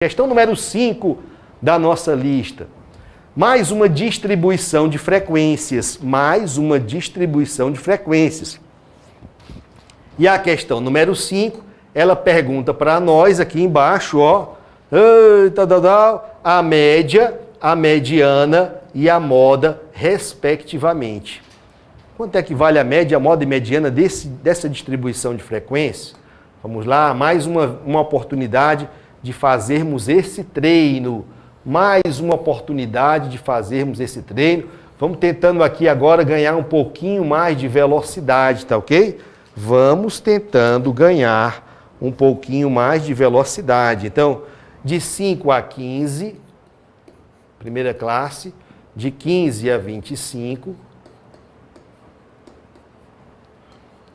Questão número 5 da nossa lista. Mais uma distribuição de frequências. Mais uma distribuição de frequências. E a questão número 5, ela pergunta para nós aqui embaixo, ó, a média, a mediana e a moda, respectivamente. Quanto é que vale a média, a moda e mediana dessa distribuição de frequências? Vamos lá, mais uma oportunidade de fazermos esse treino. Mais uma oportunidade de fazermos esse treino. Vamos tentando aqui agora ganhar um pouquinho mais de velocidade, tá ok? Vamos tentando ganhar um pouquinho mais de velocidade. Então, de 5 a 15, primeira classe, de 15 a 25,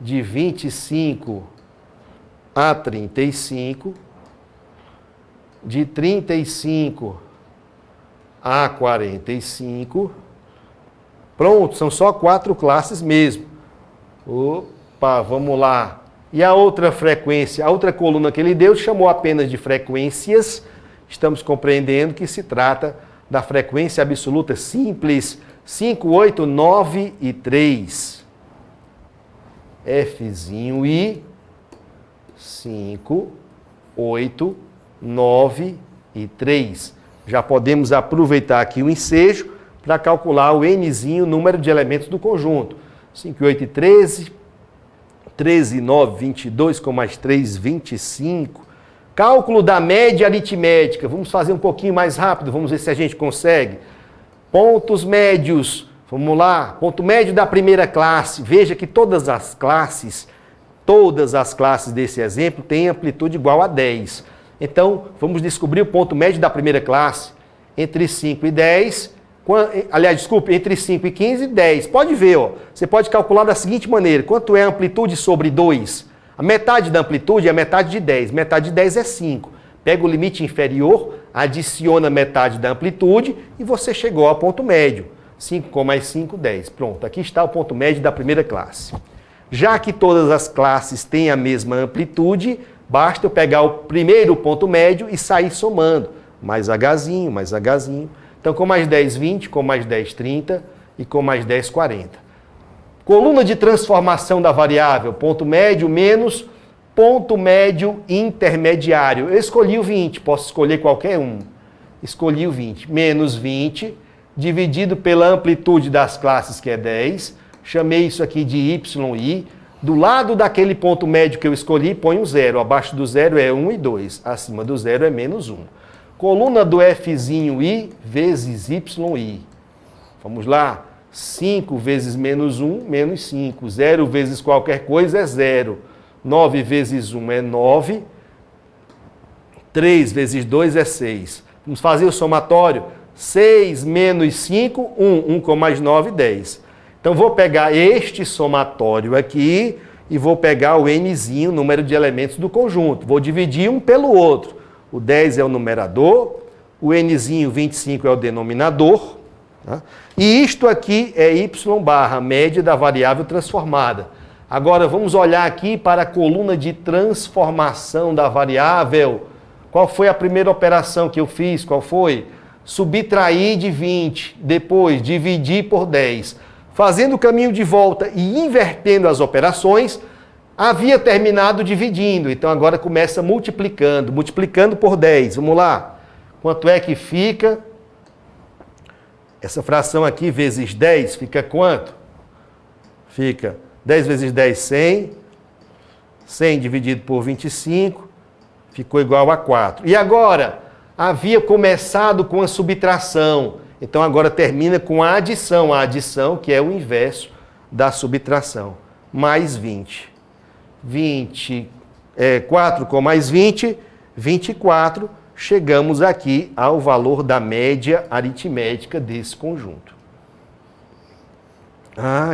de 25 a 35, de 35 a 45. Pronto, são só 4 classes mesmo. Opa, vamos lá. E a outra frequência, a outra coluna que ele deu, chamou apenas de frequências. Estamos compreendendo que se trata da frequência absoluta simples. 5, 8, 9 e 3. Fzinho I, 5, 8, 9 e 3. Já podemos aproveitar aqui o ensejo para calcular o nzinho, número de elementos do conjunto. 5 e 8 e 13, 13 e 9, 22, com mais 3, 25. Cálculo da média aritmética. Vamos fazer um pouquinho mais rápido, vamos ver se a gente consegue. Pontos médios, vamos lá. Ponto médio da primeira classe. Veja que todas as classes desse exemplo têm amplitude igual a 10. Então, vamos descobrir o ponto médio da primeira classe. Entre 5 e 10, entre 5 e 15, 10. Pode ver, ó. Você pode calcular da seguinte maneira. Quanto é a amplitude sobre 2? A metade da amplitude é a metade de 10. Metade de 10 é 5. Pega o limite inferior, adiciona metade da amplitude e você chegou ao ponto médio. 5 com mais 5, 10. Pronto, aqui está o ponto médio da primeira classe. Já que todas as classes têm a mesma amplitude, basta eu pegar o primeiro ponto médio e sair somando. Mais Hzinho, mais Hzinho. Então, com mais 10, 20, com mais 10, 30 e com mais 10, 40. Coluna de transformação da variável, ponto médio menos ponto médio intermediário. Eu escolhi o 20, posso escolher qualquer um. Escolhi o 20. Menos 20, dividido pela amplitude das classes, que é 10. Chamei isso aqui de YI. Do lado daquele ponto médio que eu escolhi, põe um 0. Abaixo do 0 é 1 e 2. Acima do 0 é menos 1. Coluna do Fzinho I vezes YI. Vamos lá. 5 vezes menos 1, menos 5. 0 vezes qualquer coisa é 0. 9 vezes 1 é 9. 3 vezes 2 é 6. Vamos fazer o somatório. 6 menos 5, 1. 1 com mais 9, 10. Então, vou pegar este somatório aqui e vou pegar o nzinho, número de elementos do conjunto. Vou dividir um pelo outro. O 10 é o numerador, o nzinho 25 é o denominador. Tá? E isto aqui é y barra, média da variável transformada. Agora, vamos olhar aqui para a coluna de transformação da variável. Qual foi a primeira operação que eu fiz? Qual foi? Subtrair de 20, depois dividir por 10. Fazendo o caminho de volta e invertendo as operações, havia terminado dividindo. Então, agora começa multiplicando. Multiplicando por 10. Vamos lá. Quanto é que fica? Essa fração aqui, vezes 10, fica quanto? Fica 10 vezes 10, 100. 100 dividido por 25, ficou igual a 4. E agora, havia começado com a subtração. Então, agora termina com a adição, que é o inverso da subtração. Mais 20. 4 com mais 20, 24. Chegamos aqui ao valor da média aritmética desse conjunto.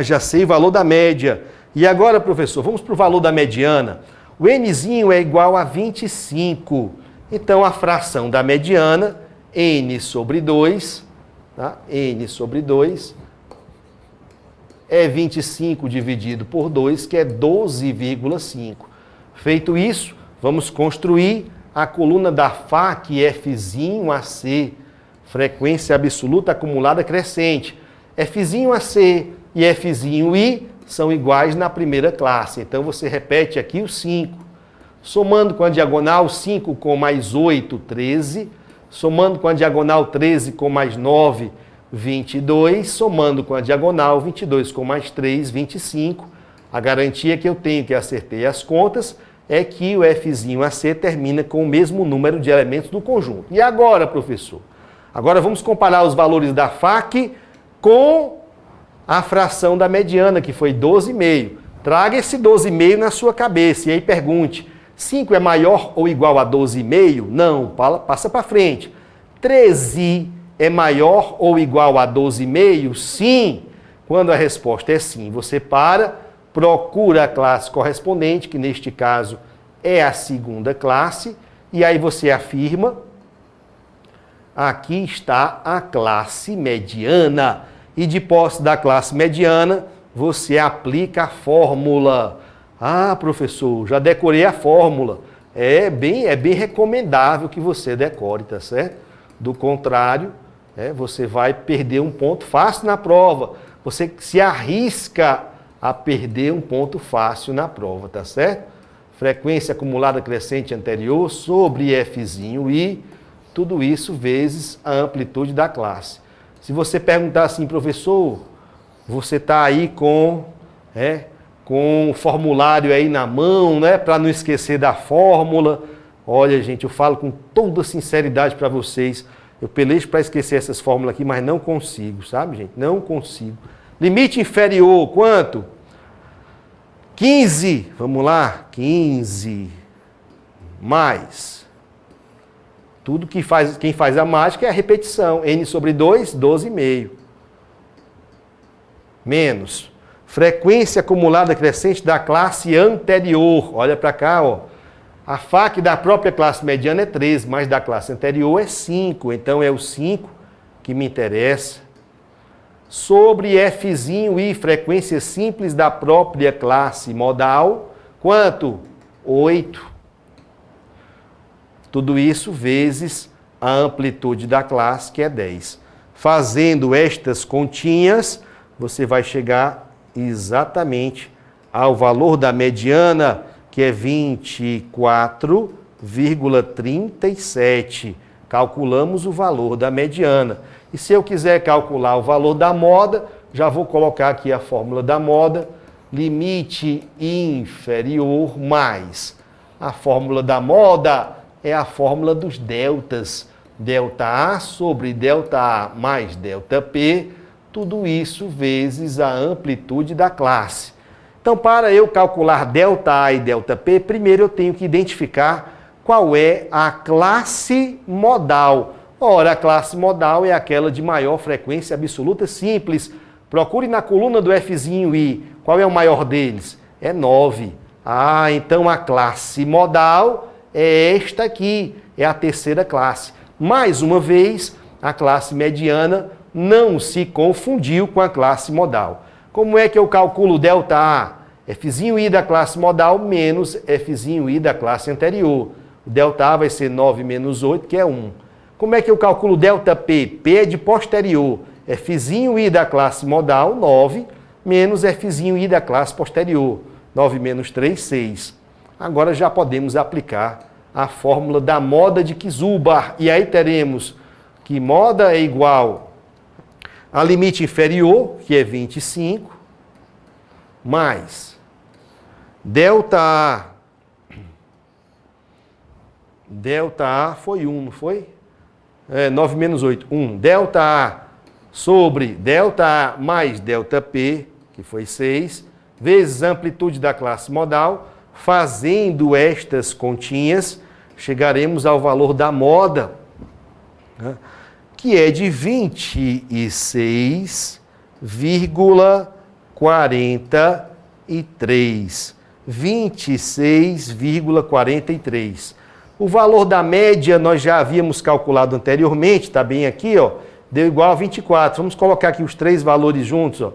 Já sei o valor da média. E agora, professor, vamos para o valor da mediana. O nzinho é igual a 25. Então, a fração da mediana, n sobre 2... Tá? N sobre 2 é 25 dividido por 2, que é 12,5. Feito isso, vamos construir a coluna da FAC F'Ac, frequência absoluta acumulada crescente. F'Ac e F'I são iguais na primeira classe. Então você repete aqui o 5. Somando com a diagonal 5 com mais 8, 13. Somando com a diagonal 13 com mais 9, 22. Somando com a diagonal 22 com mais 3, 25. A garantia que eu tenho que acertei as contas é que o F'Ac termina com o mesmo número de elementos do conjunto. E agora, professor? Agora vamos comparar os valores da FAC com a fração da mediana, que foi 12,5. Traga esse 12,5 na sua cabeça e aí pergunte, 5 é maior ou igual a 12,5? Não, passa para frente. 13 é maior ou igual a 12,5? Sim. Quando a resposta é sim, você procura a classe correspondente, que neste caso é a segunda classe, e aí você afirma, aqui está a classe mediana. E de posse da classe mediana, você aplica a fórmula. Ah, professor, já decorei a fórmula. É bem recomendável que você decore, tá certo? Do contrário, você vai perder um ponto fácil na prova. Você se arrisca a perder um ponto fácil na prova, tá certo? Frequência acumulada crescente anterior sobre F'I, tudo isso vezes a amplitude da classe. Se você perguntar assim, professor, você está aí com o formulário aí na mão, né, para não esquecer da fórmula. Olha, gente, eu falo com toda sinceridade para vocês. Eu pelejo para esquecer essas fórmulas aqui, mas não consigo, sabe, gente? Não consigo. Limite inferior, quanto? 15. Vamos lá. 15 mais. Tudo que quem faz a mágica é a repetição. N sobre 2, 12,5. Menos. Frequência acumulada crescente da classe anterior. Olha para cá, ó. A FAC da própria classe mediana é 13, mas da classe anterior é 5. Então é o 5 que me interessa. Sobre F'I, frequência simples da própria classe modal. Quanto? 8. Tudo isso vezes a amplitude da classe, que é 10. Fazendo estas continhas, você vai chegar exatamente ao valor da mediana, que é 24,37. Calculamos o valor da mediana. E se eu quiser calcular o valor da moda, já vou colocar aqui a fórmula da moda, limite inferior mais. A fórmula da moda é a fórmula dos deltas. Delta A sobre delta A mais delta P, tudo isso vezes a amplitude da classe. Então, para eu calcular delta A e delta P, primeiro eu tenho que identificar qual é a classe modal. Ora, a classe modal é aquela de maior frequência absoluta simples. Procure na coluna do F'I. Qual é o maior deles? É 9. Ah, então a classe modal é esta aqui, é a terceira classe. Mais uma vez, a classe mediana não se confundiu com a classe modal. Como é que eu calculo delta A? F'I da classe modal menos F'I da classe anterior. O delta A vai ser 9 menos 8, que é 1. Como é que eu calculo delta P? P é de posterior. F'I da classe modal, 9, menos F'I da classe posterior. 9 menos 3, 6. Agora já podemos aplicar a fórmula da moda de Kizilbar. E aí teremos que moda é igual a limite inferior, que é 25, mais delta A. Delta A foi 1, não foi? 9 menos 8, 1. Delta A sobre delta A mais delta P, que foi 6, vezes a amplitude da classe modal. Fazendo estas continhas, chegaremos ao valor da moda, né, que é de 26,43. 26,43. O valor da média nós já havíamos calculado anteriormente, está bem aqui, ó, deu igual a 24. Vamos colocar aqui os três valores juntos, ó.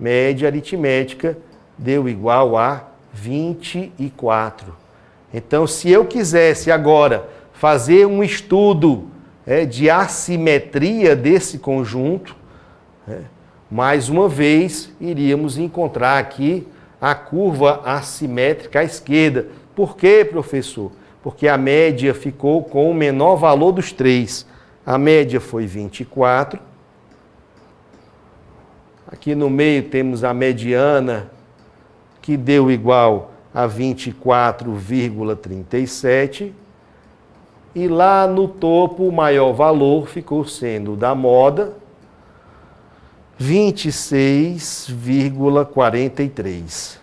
Média aritmética deu igual a 24. Então, se eu quisesse agora fazer um estudo de assimetria desse conjunto. Mais uma vez, iríamos encontrar aqui a curva assimétrica à esquerda. Por quê, professor? Porque a média ficou com o menor valor dos três. A média foi 24. Aqui no meio temos a mediana, que deu igual a 24,37. E lá no topo, o maior valor ficou sendo o da moda, 26,43.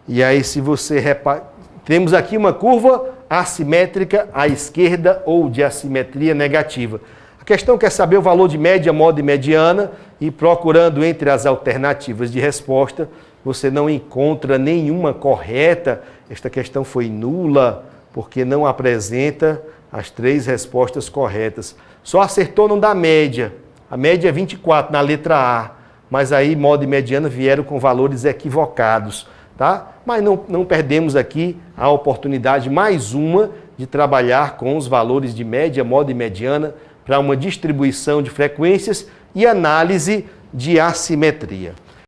E aí, se você repara, temos aqui uma curva assimétrica à esquerda ou de assimetria negativa. A questão quer saber o valor de média, moda e mediana, e procurando entre as alternativas de resposta, você não encontra nenhuma correta. Esta questão foi nula, porque não apresenta as três respostas corretas. Só acertou no da média. A média é 24 na letra A, mas aí moda e mediana vieram com valores equivocados, tá? Mas não perdemos aqui a oportunidade, mais uma, de trabalhar com os valores de média, moda e mediana para uma distribuição de frequências e análise de assimetria.